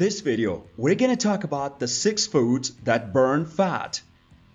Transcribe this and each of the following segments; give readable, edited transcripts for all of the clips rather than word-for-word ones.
this video, we're going to talk about the 6 foods that burn fat.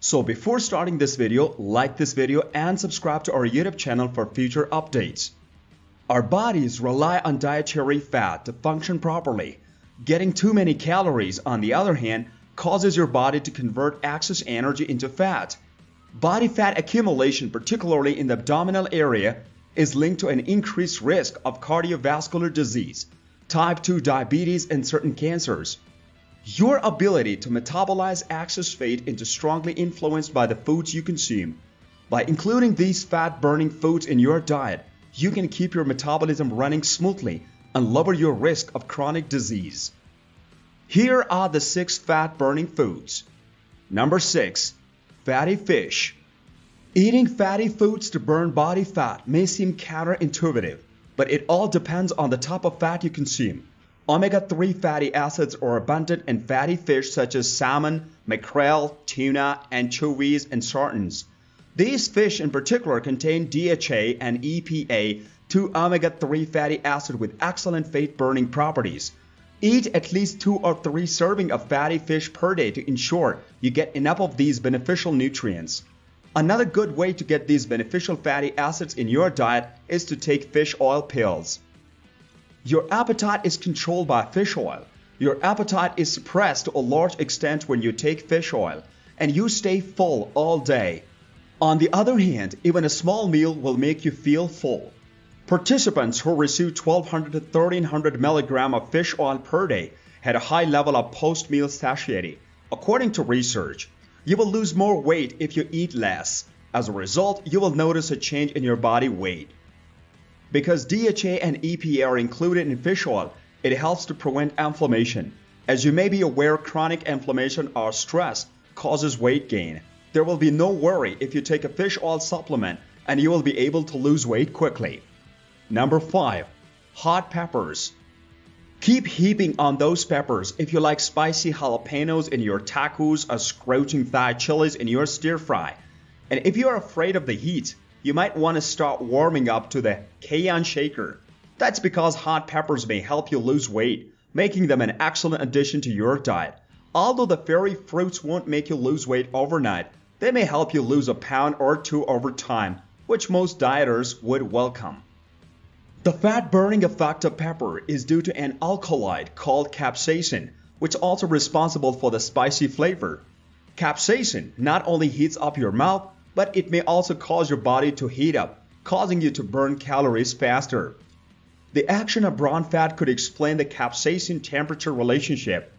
So before starting this video, like this video and subscribe to our YouTube channel for future updates. Our bodies rely on dietary fat to function properly. Getting too many calories, on the other hand, causes your body to convert excess energy into fat. Body fat accumulation, particularly in the abdominal area, is linked to an increased risk of cardiovascular disease, type 2 diabetes, and certain cancers. Your ability to metabolize excess fat is strongly influenced by the foods you consume. By including these fat-burning foods in your diet, you can keep your metabolism running smoothly and lower your risk of chronic disease. Here are the 6 fat-burning foods. Number 6. Fatty fish. Eating fatty foods to burn body fat may seem counterintuitive, but it all depends on the type of fat you consume. Omega-3 fatty acids are abundant in fatty fish such as salmon, mackerel, tuna, anchovies, and sardines. These fish in particular contain DHA and EPA, 2 omega-3 fatty acids with excellent fat-burning properties. Eat at least 2 or 3 servings of fatty fish per day to ensure you get enough of these beneficial nutrients. Another good way to get these beneficial fatty acids in your diet is to take fish oil pills. Your appetite is controlled by fish oil. Your appetite is suppressed to a large extent when you take fish oil, and you stay full all day. On the other hand, even a small meal will make you feel full. Participants who received 1200 to 1300 mg of fish oil per day had a high level of post-meal satiety. According to research, you will lose more weight if you eat less. As a result, you will notice a change in your body weight. Because DHA and EPA are included in fish oil, it helps to prevent inflammation. As you may be aware, chronic inflammation or stress causes weight gain. There will be no worry if you take a fish oil supplement, and you will be able to lose weight quickly. Number 5. Hot peppers. Keep heaping on those peppers if you like spicy jalapenos in your tacos or scorching Thai chilies in your stir fry. And if you are afraid of the heat, you might want to start warming up to the Cayenne shaker. That's because hot peppers may help you lose weight, making them an excellent addition to your diet. Although the fairy fruits won't make you lose weight overnight, they may help you lose a pound or 2 over time, which most dieters would welcome. The fat-burning effect of pepper is due to an alkaloid called capsaicin, which is also responsible for the spicy flavor. Capsaicin not only heats up your mouth, but it may also cause your body to heat up, causing you to burn calories faster. The action of brown fat could explain the capsaicin temperature relationship.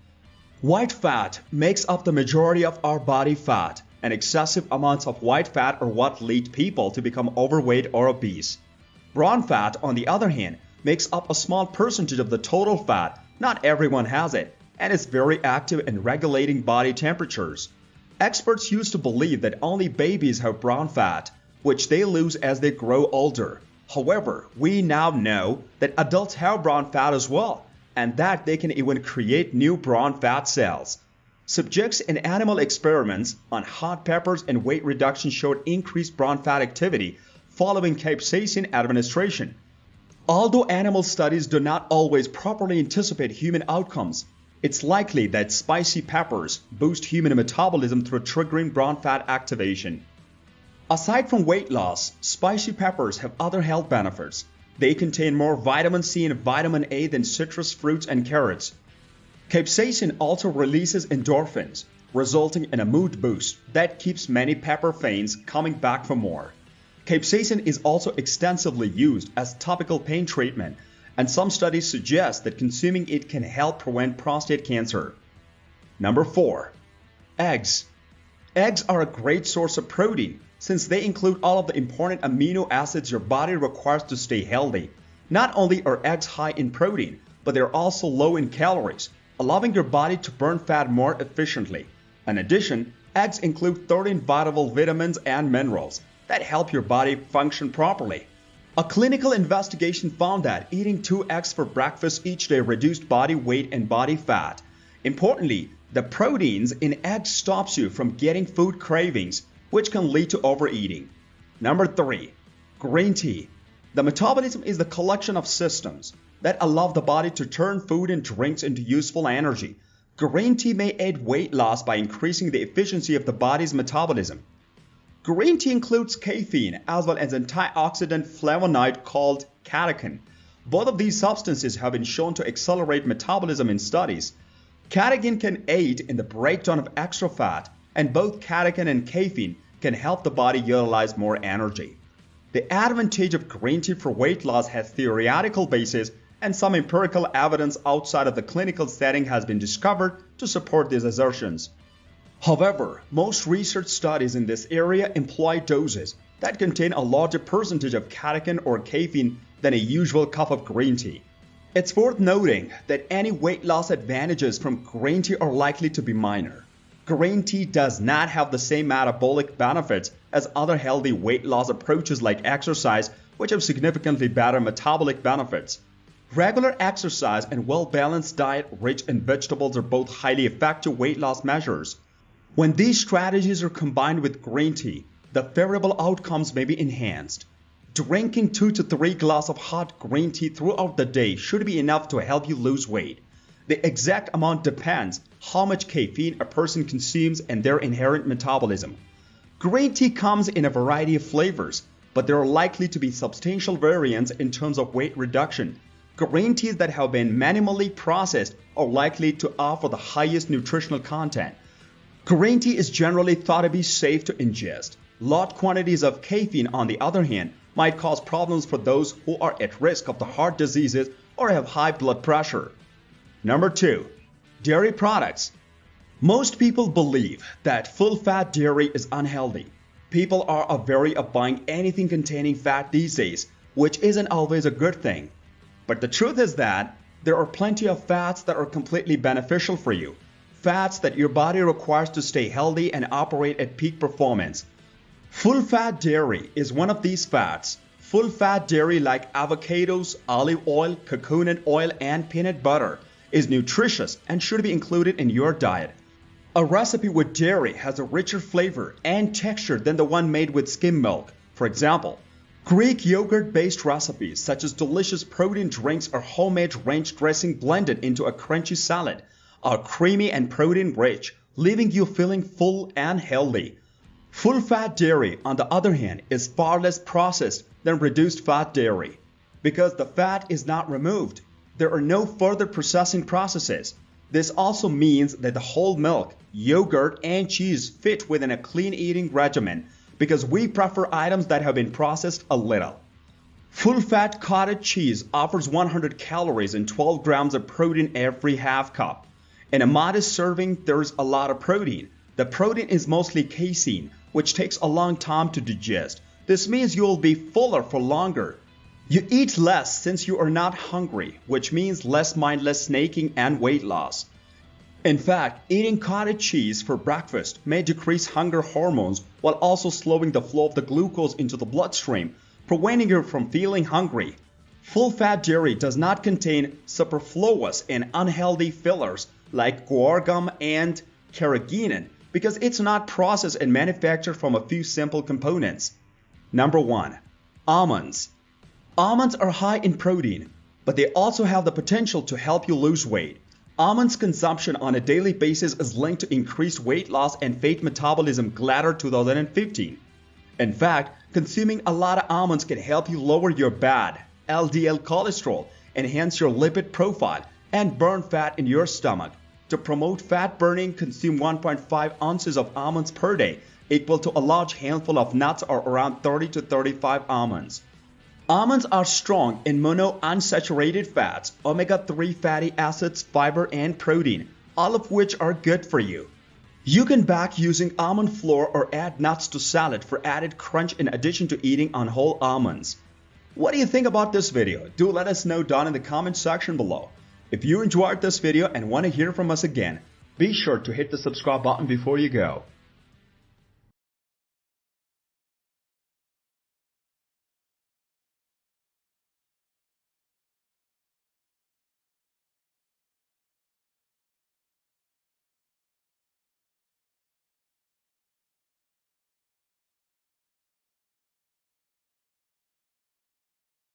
White fat makes up the majority of our body fat, and excessive amounts of white fat are what lead people to become overweight or obese. Brown fat, on the other hand, makes up a small percentage of the total fat. Not everyone has it, and is very active in regulating body temperatures. Experts used to believe that only babies have brown fat, which they lose as they grow older. However, we now know that adults have brown fat as well, and that they can even create new brown fat cells. Subjects in animal experiments on hot peppers and weight reduction showed increased brown fat activity following capsaicin administration. Although animal studies do not always properly anticipate human outcomes, it's likely that spicy peppers boost human metabolism through triggering brown fat activation. Aside from weight loss, spicy peppers have other health benefits. They contain more vitamin C and vitamin A than citrus fruits and carrots. Capsaicin also releases endorphins, resulting in a mood boost that keeps many pepper fans coming back for more. Capsaicin is also extensively used as topical pain treatment, and some studies suggest that consuming it can help prevent prostate cancer. Number 4. Eggs. Eggs are a great source of protein since they include all of the important amino acids your body requires to stay healthy. Not only are eggs high in protein, but they're also low in calories, allowing your body to burn fat more efficiently. In addition, eggs include 13 vital vitamins and minerals that help your body function properly. A clinical investigation found that eating 2 eggs for breakfast each day reduced body weight and body fat. Importantly, the proteins in eggs stops you from getting food cravings, which can lead to overeating. Number 3. Green tea. The metabolism is the collection of systems that allow the body to turn food and drinks into useful energy. Green tea may aid weight loss by increasing the efficiency of the body's metabolism. Green tea includes caffeine as well as antioxidant flavonoid called catechin. Both of these substances have been shown to accelerate metabolism in studies. Catechin can aid in the breakdown of extra fat, and both catechin and caffeine can help the body utilize more energy. The advantage of green tea for weight loss has theoretical basis, and some empirical evidence outside of the clinical setting has been discovered to support these assertions. However, most research studies in this area employ doses that contain a larger percentage of catechin or caffeine than a usual cup of green tea. It's worth noting that any weight loss advantages from green tea are likely to be minor. Green tea does not have the same metabolic benefits as other healthy weight loss approaches like exercise, which have significantly better metabolic benefits. Regular exercise and well-balanced diet rich in vegetables are both highly effective weight loss measures. When these strategies are combined with green tea, the favorable outcomes may be enhanced. Drinking 2 to 3 glasses of hot green tea throughout the day should be enough to help you lose weight. The exact amount depends how much caffeine a person consumes and their inherent metabolism. Green tea comes in a variety of flavors, but there are likely to be substantial variance in terms of weight reduction. Green teas that have been minimally processed are likely to offer the highest nutritional content. Green tea is generally thought to be safe to ingest. Large quantities of caffeine, on the other hand, might cause problems for those who are at risk of the heart diseases or have high blood pressure. Number 2. Dairy products. Most people believe that full-fat dairy is unhealthy. People are wary of buying anything containing fat these days, which isn't always a good thing. But the truth is that there are plenty of fats that are completely beneficial for you. Fats that your body requires to stay healthy and operate at peak performance. Full-fat dairy is one of these fats. Full-fat dairy like avocados, olive oil, coconut oil, and peanut butter is nutritious and should be included in your diet. A recipe with dairy has a richer flavor and texture than the one made with skim milk. For example, Greek yogurt-based recipes such as delicious protein drinks or homemade ranch dressing blended into a crunchy salad are creamy and protein-rich, leaving you feeling full and healthy. Full-fat dairy, on the other hand, is far less processed than reduced-fat dairy. Because the fat is not removed, there are no further processing processes. This also means that the whole milk, yogurt, and cheese fit within a clean eating regimen because we prefer items that have been processed a little. Full-fat cottage cheese offers 100 calories and 12 grams of protein every half cup. In a modest serving, there's a lot of protein. The protein is mostly casein, which takes a long time to digest. This means you'll be fuller for longer. You eat less since you are not hungry, which means less mindless snacking and weight loss. In fact, eating cottage cheese for breakfast may decrease hunger hormones while also slowing the flow of the glucose into the bloodstream, preventing you from feeling hungry. Full-fat dairy does not contain superfluous and unhealthy fillers like guar gum and carrageenan because it's not processed and manufactured from a few simple components. Number 1. Almonds. Almonds are high in protein, but they also have the potential to help you lose weight. Almonds consumption on a daily basis is linked to increased weight loss and fat metabolism, GLAADR 2015. In fact, consuming a lot of almonds can help you lower your bad LDL cholesterol, enhance your lipid profile, and burn fat in your stomach. To promote fat burning, consume 1.5 ounces of almonds per day, equal to a large handful of nuts or around 30 to 35 almonds. Almonds are strong in monounsaturated fats, omega-3 fatty acids, fiber, and protein, all of which are good for you. You can bake using almond flour or add nuts to salad for added crunch in addition to eating on whole almonds. What do you think about this video? Do let us know down in the comment section below. If you enjoyed this video and want to hear from us again, be sure to hit the subscribe button before you go.